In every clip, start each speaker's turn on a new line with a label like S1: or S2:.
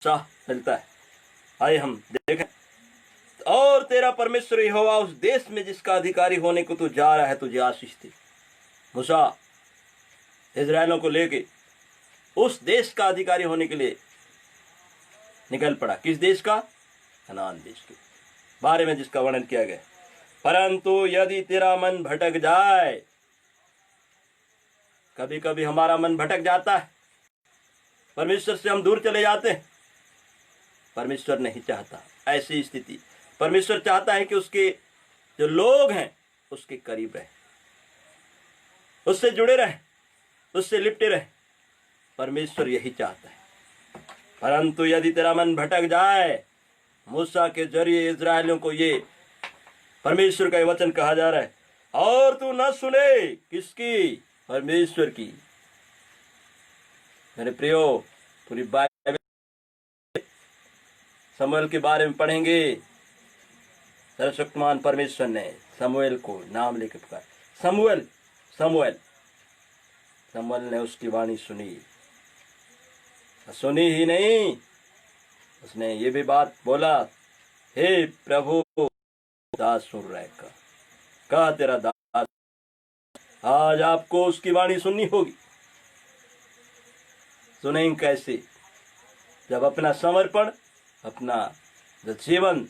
S1: उत्साह मिलता है। आइए हम देखें। और तेरा परमेश्वर यहोवा उस देश में जिसका अधिकारी होने को तू जा रहा है तुझे आशीष दे। मूसा इजरायलों को लेके उस देश का अधिकारी होने के लिए निकल पड़ा। किस देश का? कनान देश के बारे में जिसका वर्णन किया गया। परंतु यदि तेरा मन भटक जाए, कभी कभी हमारा मन भटक जाता है, परमेश्वर से हम दूर चले जाते हैं। परमेश्वर नहीं चाहता ऐसी स्थिति। परमेश्वर चाहता है कि उसके जो लोग हैं उसके करीब रहे, उससे जुड़े रहे, उससे लिपटे रहे। परमेश्वर यही चाहता है। परंतु यदि तेरा मन भटक जाए, मूसा के जरिए इजरायलियों को ये परमेश्वर का वचन कहा जा रहा है, और तू न सुने किसकी? परमेश्वर की। मेरे प्रियो, पूरी बाइबल शमूएल के बारे में पढ़ेंगे। सर्वशक्तिमान परमेश्वर ने शमूएल को नाम लेकर पुकारा। शमूएल शमूएल शमूएल ने उसकी वाणी सुनी। सुनी ही नहीं, उसने ये भी बात बोला, हे प्रभु दास सुन रहे का तेरा दास। आज आपको उसकी वाणी सुननी होगी। सुनेंगे कैसे? जब अपना समर्पण, अपना जो जीवन,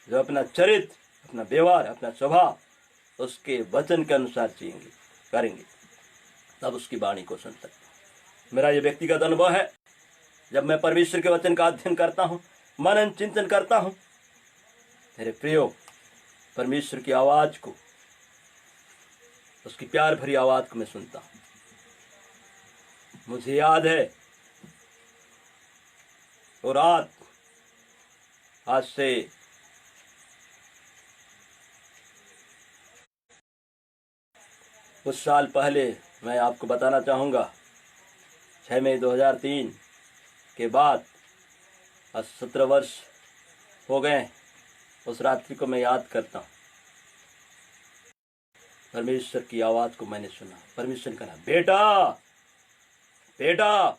S1: जो अपना चरित्र, अपना व्यवहार, अपना स्वभाव उसके वचन के अनुसार जिएंगे, करेंगे, तब उसकी वाणी को सुन सकते। मेरा ये व्यक्तिगत अनुभव है। जब मैं परमेश्वर के वचन का अध्ययन करता हूँ, मनन चिंतन करता हूँ, मेरे प्रियो, परमेश्वर की आवाज को, उसकी प्यार भरी आवाज को मैं सुनता हूँ। मुझे याद है वो रात, आज से कुछ साल पहले, मैं आपको बताना चाहूँगा, 6 मई 2003 के बाद आज 17 वर्ष हो गए। उस रात्रि को मैं याद करता हूँ। परमेश्वर की आवाज को मैंने सुना। परमेश्वर ने कहा, बेटा बेटा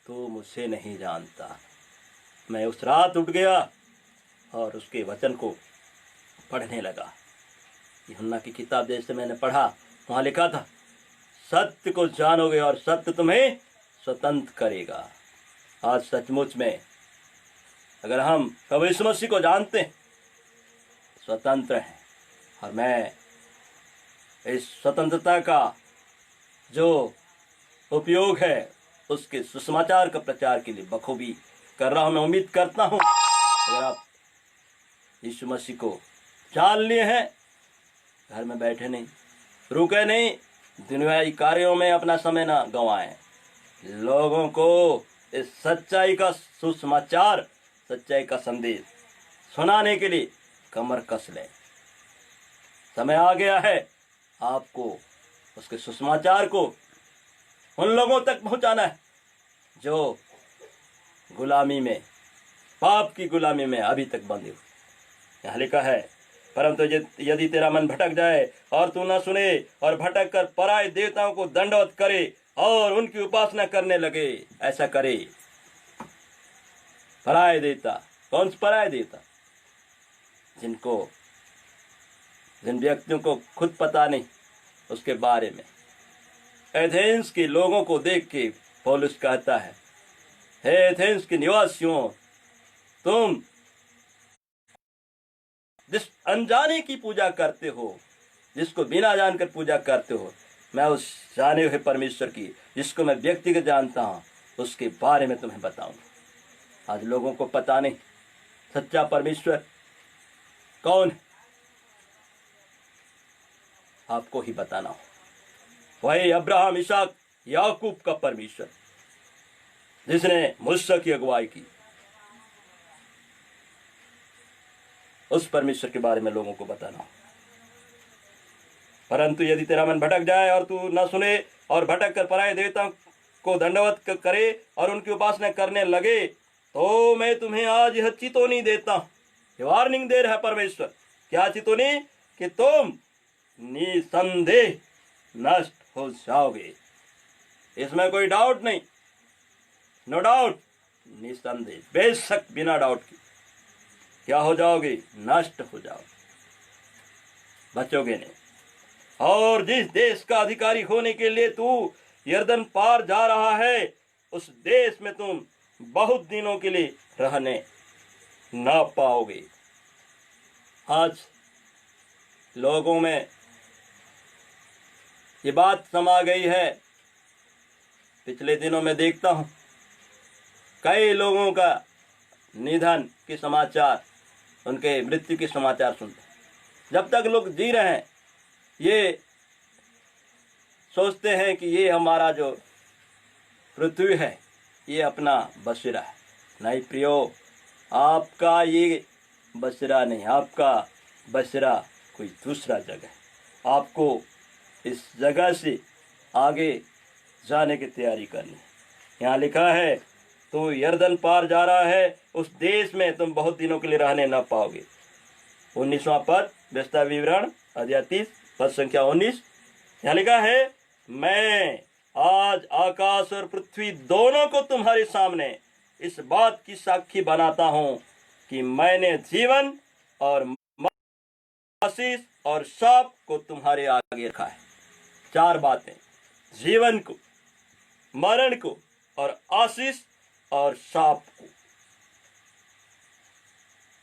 S1: तू मुझसे नहीं जानता। मैं उस रात उठ गया और उसके वचन को पढ़ने लगा। यूहन्ना की किताब जैसे मैंने पढ़ा, वहाँ लिखा था, सत्य को जानोगे और सत्य तुम्हें स्वतंत्र करेगा। आज सचमुच में अगर हम प्रभु यीशु मसीह को जानते हैं, स्वतंत्र हैं। और मैं इस स्वतंत्रता का जो उपयोग है उसके सुसमाचार का प्रचार के लिए बखूबी कर रहा हूं। मैं उम्मीद करता हूं अगर आप यीशु मसीह को जान लिए हैं, घर में बैठे नहीं, रुके नहीं, दुनियाई कार्यों में अपना समय ना गंवाएं। लोगों को इस सच्चाई का सुसमाचार, सच्चाई का संदेश सुनाने के लिए कमर कस लें। समय आ गया है आपको उसके सुसमाचार को उन लोगों तक पहुंचाना है जो गुलामी में, पाप की गुलामी में अभी तक बंधे हुए। यहाँ लिखा है, परंतु यदि तेरा मन भटक जाए और तू न सुने और भटक कर पराये देवताओं को दंडवत करे और उनकी उपासना करने लगे। ऐसा करे। पराये देवता, कौन से पराये देवता? जिन व्यक्तियों को खुद पता नहीं उसके बारे में। एथेंस के लोगों को देख के पौलुस कहता है, हे एथेंस के निवासियों, तुम जिस अनजाने की पूजा करते हो, जिसको बिना जानकर पूजा करते हो, मैं उस जाने हुए परमेश्वर की, जिसको मैं व्यक्तिगत जानता हूं, उसके बारे में तुम्हें बताऊंगा। आज लोगों को पता नहीं सच्चा परमेश्वर कौन है, आपको ही बताना हो। वही अब्राहम, इसहाक, याकूब का परमेश्वर जिसने मूसा की अगुवाई की, उस परमेश्वर के बारे में लोगों को बताना हो। परंतु यदि तेरा मन भटक जाए और तू न सुने और भटक कर पराये देवताओं को दंडवत करे और उनकी उपासना करने लगे, तो मैं तुम्हें आज यह चेतावनी देता हूं। ये वार्निंग दे रहा है परमेश्वर। क्या चेतावनी? कि तुम निसंदेह नष्ट हो जाओगे। इसमें कोई डाउट नहीं, नो डाउट। निसंदेह बेशक बिना डाउट की क्या हो जाओगे, नष्ट हो जाओगे, बचोगे नहीं। और जिस देश का अधिकारी होने के लिए तू यरदन पार जा रहा है, उस देश में तुम बहुत दिनों के लिए रहने ना पाओगे। आज लोगों में ये बात समा गई है। पिछले दिनों में देखता हूं कई लोगों का निधन के समाचार, उनके मृत्यु के समाचार सुनते हैं। जब तक लोग जी रहे हैं ये सोचते हैं कि ये हमारा जो पृथ्वी है ये अपना बसेरा है। नहीं प्रियो, आपका ये बसेरा नहीं, आपका बसेरा कोई दूसरा जगह है। आपको इस जगह से आगे जाने की तैयारी करनी है। यहाँ लिखा है तो यरदन पार जा रहा है, उस देश में तुम बहुत दिनों के लिए रहने न पाओगे। 19वां पद, व्यवस्था विवरण अध्याय 30 पद संख्या 19। यहाँ लिखा है मैं आज आकाश और पृथ्वी दोनों को तुम्हारे सामने इस बात की साक्षी बनाता हूं कि मैंने जीवन और आशीष और शाप को तुम्हारे आगे रखा है। 4 बातें, जीवन को, मरण को और आशीष और शाप को।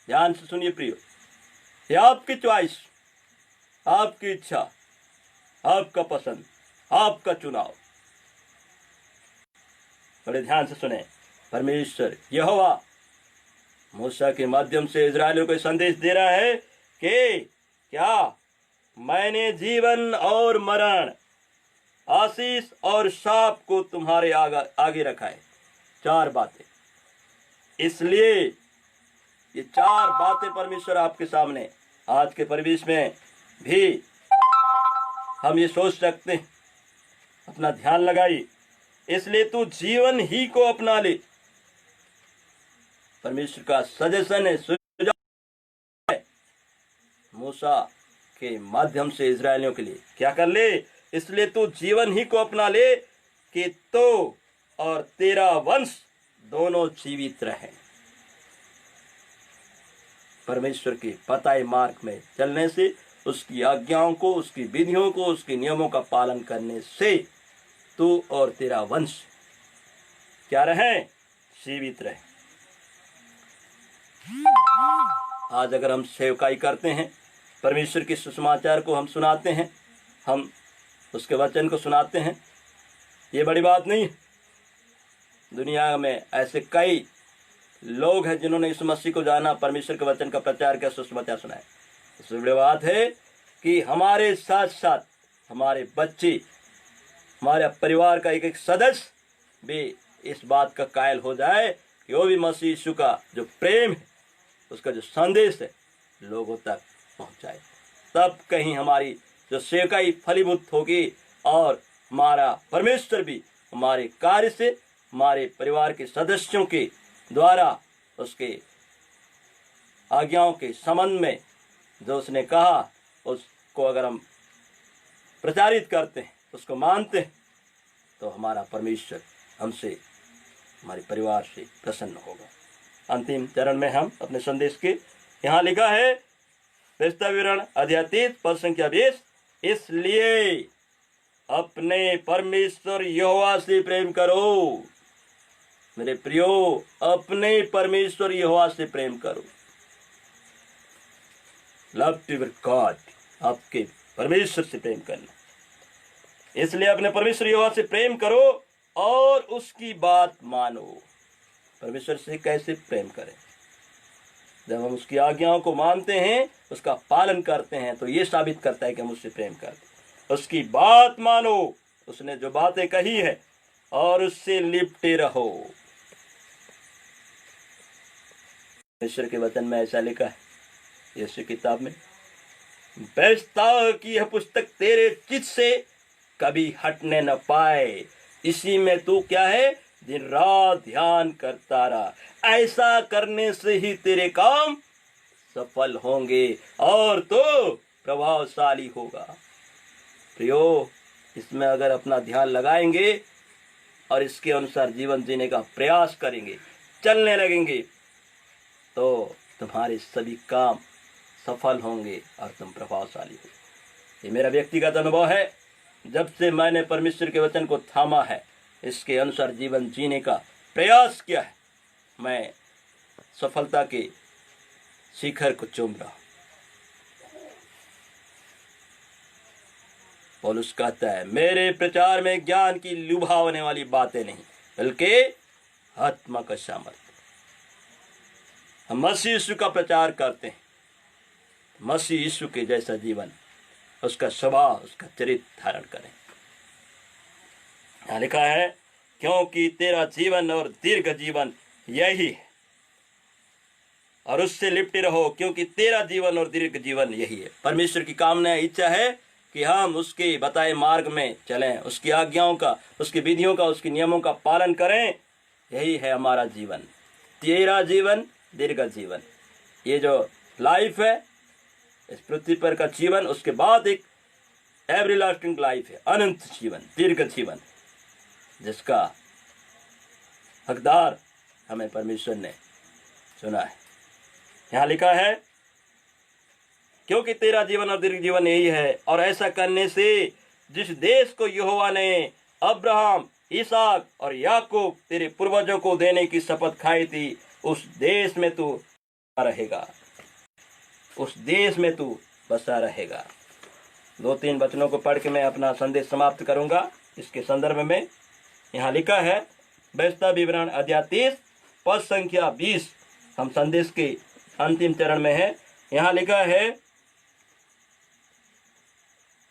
S1: ध्यान से सुनिए प्रियो, ये आपकी चॉइस, आपकी इच्छा, आपका पसंद, आपका चुनाव। बड़े ध्यान से सुने। परमेश्वर यहोवा मूसा के माध्यम से इजरायलियों को संदेश दे रहा है कि क्या मैंने जीवन और मरण, आशीष और शाप को तुम्हारे आगे रखा है। 4 बातें। इसलिए ये 4 बातें परमेश्वर आपके सामने आज के परिवेश में भी हम ये सोच सकते हैं। अपना ध्यान लगाइए। इसलिए तू जीवन ही को अपना ले। परमेश्वर का सजेशन है, सुझाव है मूसा के माध्यम से इजरायलियों के लिए, क्या कर ले। इसलिए तू जीवन ही को अपना ले कि तो और तेरा वंश दोनों जीवित रहे। परमेश्वर के बताए मार्ग में चलने से, उसकी आज्ञाओं को, उसकी विधियों को, उसके नियमों का पालन करने से तू और तेरा वंश क्या रहे, जीवित रहे। आज अगर हम सेवकाई करते हैं, परमेश्वर के सुसमाचार को हम सुनाते हैं, हम उसके वचन को सुनाते हैं, ये बड़ी बात नहीं है। दुनिया में ऐसे कई लोग हैं जिन्होंने इस मसीह को जाना, परमेश्वर के वचन का प्रचार किया, सुसमाचार सुनाया। इससे बड़ी बात है कि हमारे साथ साथ हमारे बच्चे, हमारे परिवार का एक एक सदस्य भी इस बात का कायल हो जाए कि वो भी मसीह यीशु का जो प्रेम है, उसका जो संदेश है, लोगों तक पहुंचाए। तब कहीं हमारी जो सेवकाई फलीभूत होगी और हमारा परमेश्वर भी हमारे कार्य से, हमारे परिवार के सदस्यों के द्वारा उसके आज्ञाओं के संबंध में जो उसने कहा, उसको अगर हम प्रचारित करते हैं, उसको मानते हैं, तो हमारा परमेश्वर हमसे, हमारे परिवार से प्रसन्न होगा। अंतिम चरण में हम अपने संदेश के, यहाँ लिखा है व्यवस्था विवरण अध्याय 30 पद संख्या 20। इसलिए अपने परमेश्वर यहोवा से प्रेम करो। मेरे प्रियो, अपने परमेश्वर यहोवा से प्रेम करो। लव टू गॉड, आपके परमेश्वर से प्रेम करना। इसलिए अपने परमेश्वर यहोवा से प्रेम करो और उसकी बात मानो। परमेश्वर से कैसे प्रेम करें? जब हम उसकी आज्ञाओं को मानते हैं, उसका पालन करते हैं, तो ये साबित करता है कि हम उससे प्रेम करते हैं। उसकी बात मानो, उसने जो बातें कही है, और उससे लिपटे रहो। परमेश्वर के वचन में ऐसा लिखा है, यीशु किताब में, बेचता कि यह पुस्तक तेरे चित्त से कभी हटने न पाए, इसी में तू क्या है, दिन रात ध्यान करता रहा। ऐसा करने से ही तेरे काम सफल होंगे और तो प्रभावशाली होगा। प्रियो, इसमें अगर अपना ध्यान लगाएंगे और इसके अनुसार जीवन जीने का प्रयास करेंगे, चलने लगेंगे तो तुम्हारे सभी काम सफल होंगे और तुम प्रभावशाली हो। ये मेरा व्यक्तिगत अनुभव है। जब से मैंने परमेश्वर के वचन को थामा है, इसके अनुसार जीवन जीने का प्रयास किया है, मैं सफलता के शिखर को चूम रहा हूं। पौलुस कहता है, मेरे प्रचार में ज्ञान की लुभावने वाली बातें नहीं, बल्कि आत्मा का सामर्थ्य। हम मसीह यीशु का प्रचार करते हैं, मसीह यीशु के जैसा जीवन, उसका स्वभाव, उसका चरित्र धारण करें। यहाँ लिखा है, क्योंकि तेरा जीवन और दीर्घ जीवन यही है, और उससे लिपटे रहो, क्योंकि तेरा जीवन और दीर्घ जीवन यही है। परमेश्वर की कामना इच्छा है कि हम उसके बताए मार्ग में चलें, उसकी आज्ञाओं का, उसकी विधियों का, उसके नियमों का पालन करें। यही है हमारा जीवन, तेरा जीवन, दीर्घ जीवन। ये जो लाइफ है, इस पृथ्वी पर का जीवन, उसके बाद एक एवरलास्टिंग लाइफ है, अनंत जीवन, दीर्घ जीवन, जिसका हकदार हमें परमेश्वर ने चुना है। यहाँ लिखा है, क्योंकि तेरा जीवन और दीर्घ जीवन यही है, और ऐसा करने से जिस देश को यहोवा ने अब्राहम, इसहाक और याकूब तेरे पूर्वजों को देने की शपथ खाई थी, उस देश में तू रहेगा, उस देश में तू बसा रहेगा। 2-3 वचनों को पढ़ के मैं अपना संदेश समाप्त करूंगा। इसके संदर्भ में यहाँ लिखा है, व्यवस्था विवरण अध्याय 30 पद संख्या 20। हम संदेश के अंतिम चरण में है। यहाँ लिखा है,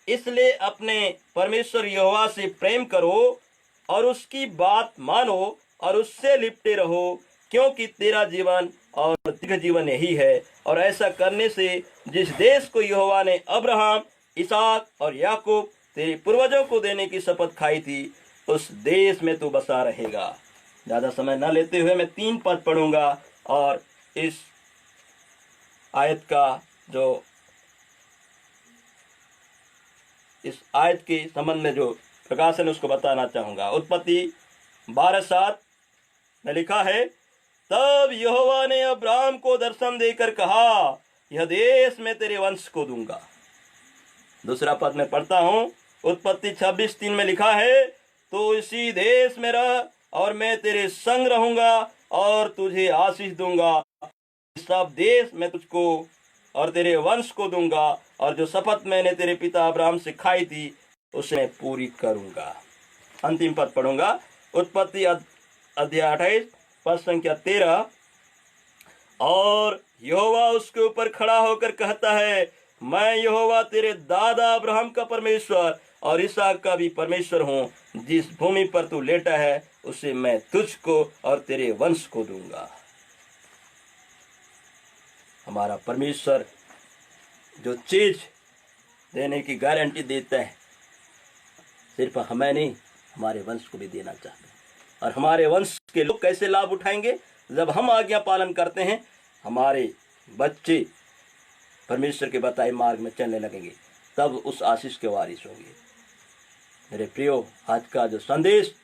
S1: इसलिए अपने परमेश्वर यहोवा से प्रेम करो और उसकी बात मानो और उससे लिपटे रहो, क्योंकि तेरा जीवन और दीर्घ जीवन यही है, और ऐसा करने से जिस देश को यहोवा ने अब्राहम, इसहाक और याकूब तेरे पूर्वजों को देने की शपथ खाई थी, उस देश में तू बसा रहेगा। ज़्यादा समय न लेते हुए मैं 3 पद पढ़ूंगा और इस आयत का जो इस आयत के संबंध में जो प्रकाशन उसको बताना चाहूँगा। उत्पत्ति 12:7 में लिखा है, तब यहोवा ने अब्राहम को दर्शन देकर कहा, यह देश मैं तेरे वंश को दूंगा। दूसरा पद में पढ़ता हूँ, उत्पत्ति 26:3 में लिखा है, तो इसी देश में रह और मैं तेरे संग रहूंगा और तुझे आशीष दूंगा। सब देश मैं तुझको और तेरे वंश को दूंगा, और जो शपथ मैंने तेरे पिता अब्राहम से खाई थी उसे मैं पूरी करूंगा। अंतिम पद पढ़ूंगा, उत्पत्ति अध्याय 28 पद संख्या 13, और यहोवा उसके ऊपर खड़ा होकर कहता है, मैं यहोवा तेरे दादा अब्राहम का परमेश्वर और इसहाक का भी परमेश्वर हूँ। जिस भूमि पर तू लेटा है उसे मैं तुझको और तेरे वंश को दूंगा। हमारा परमेश्वर जो चीज देने की गारंटी देता है, सिर्फ हमें नहीं, हमारे वंश को भी देना चाहते हैं। और हमारे वंश के लोग कैसे लाभ उठाएंगे? जब हम आज्ञा पालन करते हैं, हमारे बच्चे परमेश्वर के बताए मार्ग में चलने लगेंगे, तब उस आशीष के वारिस होंगे। मेरे प्रियो, आज का जो संदेश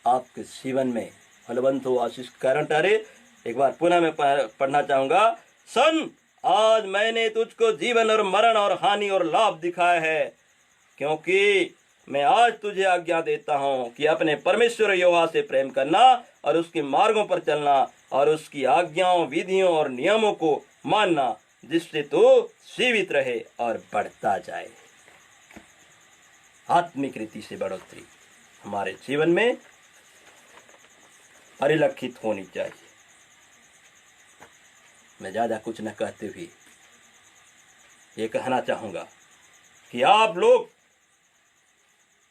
S1: आपके जीवन में फलवंत हो, आशीष के कारण ठहरे। एक बार पुनः मैं पढ़ना चाहूंगा, सन आज मैंने तुझको जीवन और मरण और हानि और लाभ दिखाया है, क्योंकि मैं आज तुझे आज्ञा देता हूँ कि अपने परमेश्वर यहोवा से प्रेम करना और उसके मार्गों पर चलना और उसकी आज्ञाओं, विधियों और नियमों को मानना, जिससे तू जीवित रहे और बढ़ता जाए। आत्मिक रीति से बढ़ोतरी हमारे जीवन में परिलक्षित होनी चाहिए। मैं ज़्यादा कुछ न कहते हुए ये कहना चाहूँगा कि आप लोग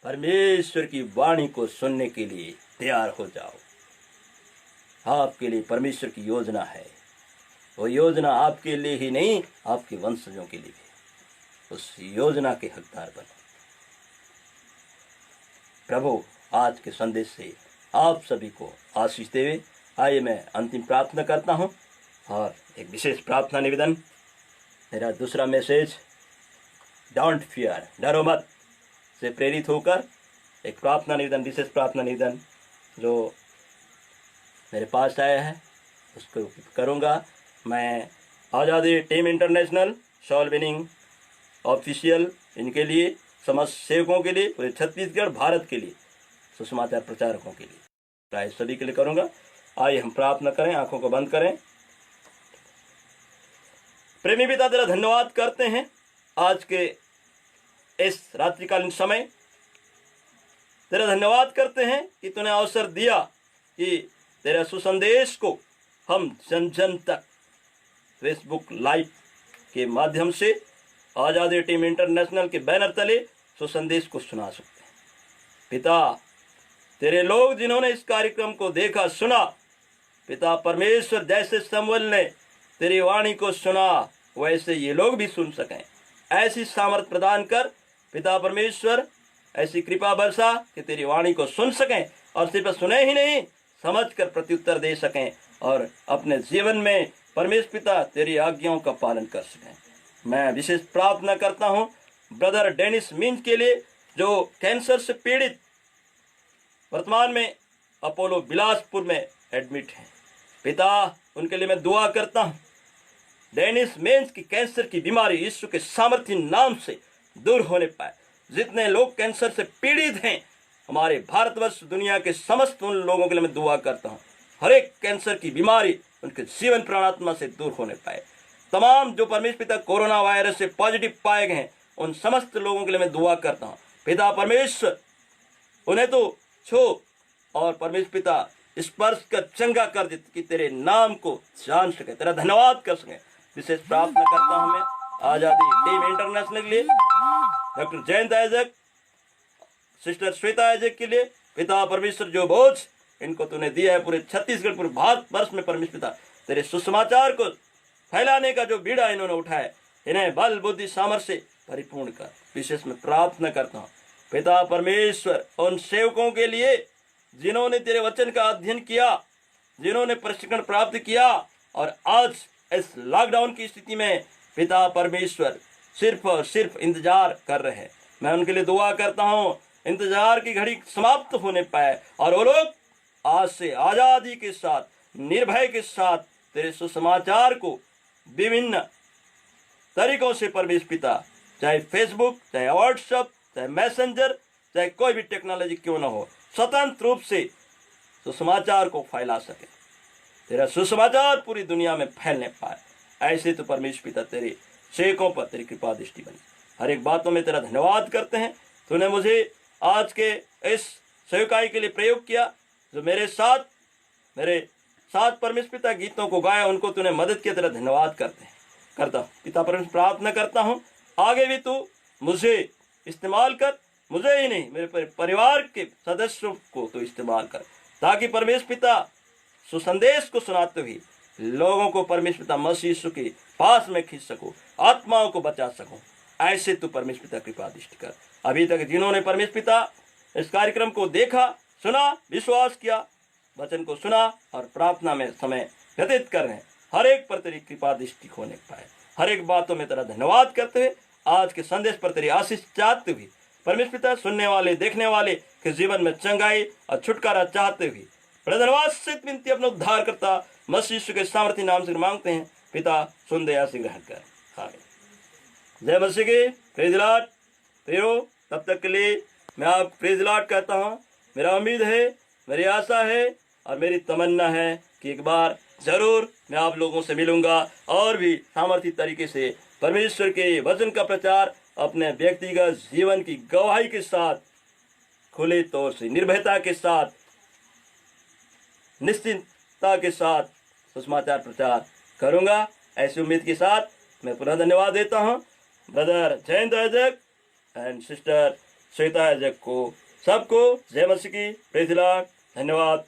S1: परमेश्वर की वाणी को सुनने के लिए तैयार हो जाओ। आपके लिए परमेश्वर की योजना है, वो योजना आपके लिए ही नहीं, आपके वंशजों के लिए भी। उस योजना के हकदार बनो। प्रभु आज के संदेश से आप सभी को आशीष देवे। आइए मैं अंतिम प्रार्थना करता हूँ और एक विशेष प्रार्थना निवेदन। मेरा दूसरा मैसेज डोंट फियर, डरो मत, से प्रेरित होकर एक प्रार्थना निवेदन, विशेष प्रार्थना निवेदन जो मेरे पास आया है, उसको करूँगा। मैं आज़ादी team international, shawl winning official, इनके लिए, समाज सेवकों के लिए, पूरे छत्तीसगढ़ भारत के लिए, सुसमाचार प्रचारकों के लिए, प्राय सभी के लिए करूँगा। आइए हम प्रार्थना करें, आंखों को बंद करें। प्रेमी पिता, तेरा धन्यवाद करते हैं आज के इस रात्रिकालीन समय। तेरा धन्यवाद करते हैं कि तूने अवसर दिया कि तेरे सुसंदेश को हम जन जन तक फेसबुक लाइव के माध्यम से आज़ादी टीम इंटरनेशनल के बैनर तले सुसंदेश को सुना सकते हैं। पिता, तेरे लोग जिन्होंने इस कार्यक्रम को देखा, सुना, पिता परमेश्वर, जैसे शमूएल ने तेरी वाणी को सुना वैसे ये लोग भी सुन सकें। ऐसी सामर्थ प्रदान कर पिता परमेश्वर, ऐसी कृपा बरसा कि तेरी वाणी को सुन सकें और सिर्फ सुने ही नहीं, समझ कर प्रत्युत्तर दे सकें और अपने जीवन में परमेश्वर पिता तेरी आज्ञाओं का पालन कर सकें। मैं विशेष प्रार्थना करता हूँ ब्रदर डेनिस मिंज के लिए, जो कैंसर से पीड़ित वर्तमान में अपोलो बिलासपुर में एडमिट हैं। पिता, उनके लिए मैं दुआ करता हूँ। डेनिस मिंज की कैंसर की बीमारी यीशु के सामर्थ्य नाम से दूर होने पाए। जितने लोग कैंसर से पीड़ित हैं हमारे भारतवर्ष, दुनिया के समस्त उन लोगों के लिए मैं दुआ करता हूँ, हर एक कैंसर की बीमारी उनके जीवन प्राणात्मा से दूर होने पाए। तमाम जो परमेश्वर पिता कोरोना वायरस से पॉजिटिव पाए गए हैं उन समस्त लोगों के लिए मैं दुआ करता हूँ। पिता परमेश्वर, उन्हें तो छो और परमेश्वर पिता स्पर्श कर चंगा कर दे कि तेरे नाम को जान सके, तेरा धन्यवाद कर सके। विशेष प्रार्थना करता हूँ मैं आज़ादी टीम इंटरनेशनल के लिए, doctor Jayant Isaac, sister Shweta Isaac के लिए। पिता परमेश्वर, जो बोझ इनको तूने दिया है पूरे छत्तीसगढ़, पूरे भारत वर्ष में, परमेश्वर पिता तेरे सुसमाचार को फैलाने का जो बीड़ा इन्होंने उठाया, इन्हें बल बुद्धि सामर्थ्य से परिपूर्ण कर। विशेष में प्रार्थना करता हूँ पिता परमेश्वर उन सेवकों के लिए जिन्होंने तेरे वचन का अध्ययन किया, जिन्होंने प्रशिक्षण प्राप्त किया और आज इस लॉकडाउन की स्थिति में पिता परमेश्वर सिर्फ और सिर्फ इंतजार कर रहे हैं। मैं उनके लिए दुआ करता हूँ इंतजार की घड़ी समाप्त होने पाए और वो लोग आज से आज़ादी के साथ, निर्भय के साथ तेरे सुसमाचार को विभिन्न तरीकों से परमेश्वर पिता, चाहे फेसबुक, चाहे व्हाट्सएप, चाहे मैसेंजर, चाहे कोई भी टेक्नोलॉजी क्यों ना हो, स्वतंत्र रूप से सुसमाचार को फैला सके, तेरा सुसमाचार पूरी दुनिया में फैलने पाए। ऐसे तो परमेश्वर पिता तेरे सेवकों पर तेरी कृपा दृष्टि बनी। हर एक बातों में तेरा धन्यवाद करते हैं। तूने मुझे आज के इस सेवकाई के लिए प्रयोग किया, जो मेरे साथ परमेश्वर पिता गीतों को गाया, उनको तूने मदद किया, तेरा धन्यवाद करता हूँ। पिता परमेश्वर, प्रार्थना करता हूँ आगे भी तू मुझे इस्तेमाल कर, मुझे ही नहीं मेरे परिवार के सदस्यों को तो इस्तेमाल कर, ताकि परमेश्वर पिता सुसंदेश को सुनाते हुए लोगों को परमेश्वर पिता मसीह यीशु के पास में खींच सको, आत्माओं को बचा सको। ऐसे तू परमेश्वर पिता कृपा दृष्टि कर। अभी तक जिन्होंने परमेश्वर पिता इस कार्यक्रम को देखा, सुना, विश्वास किया, वचन को सुना और प्रार्थना में समय व्यतीत कर रहे हैं, हर एक पर तेरी कृपा दृष्टि होने पाए। हर एक बातों में तेरा धन्यवाद करते हुए आज के संदेश पर तेरी आशीष चाहते हुए परमेश्वर पिता सुनने वाले, देखने वाले के जीवन में चंगाई और छुटकारा चाहते हुए बड़े धन्यवाद से विनती अपना उद्धार करता मसीह यीशु के सामर्थ्य नाम से मांगते हैं। पिता सुन दया से ग्रहण कर। आमीन। जय मसीह की। Praise the Lord. प्रियो, तब तक के लिए मैं आप प्रेज द लॉर्ड कहता हूँ। मेरा उम्मीद है, मेरी आशा है और मेरी तमन्ना है कि एक बार जरूर मैं आप लोगों से मिलूंगा और भी सामर्थ्य तरीके से परमेश्वर के वचन का प्रचार अपने व्यक्तिगत जीवन की गवाही के साथ, खुले तौर से, निर्भयता के साथ, निश्चिंतता के साथ सुसमाचार प्रचार करूंगा। ऐसी उम्मीद के साथ मैं पुनः धन्यवाद देता हूं brother Jayant Isaac and sister Shweta Isaac को। सबको जय मसीह की। Praise the Lord. धन्यवाद।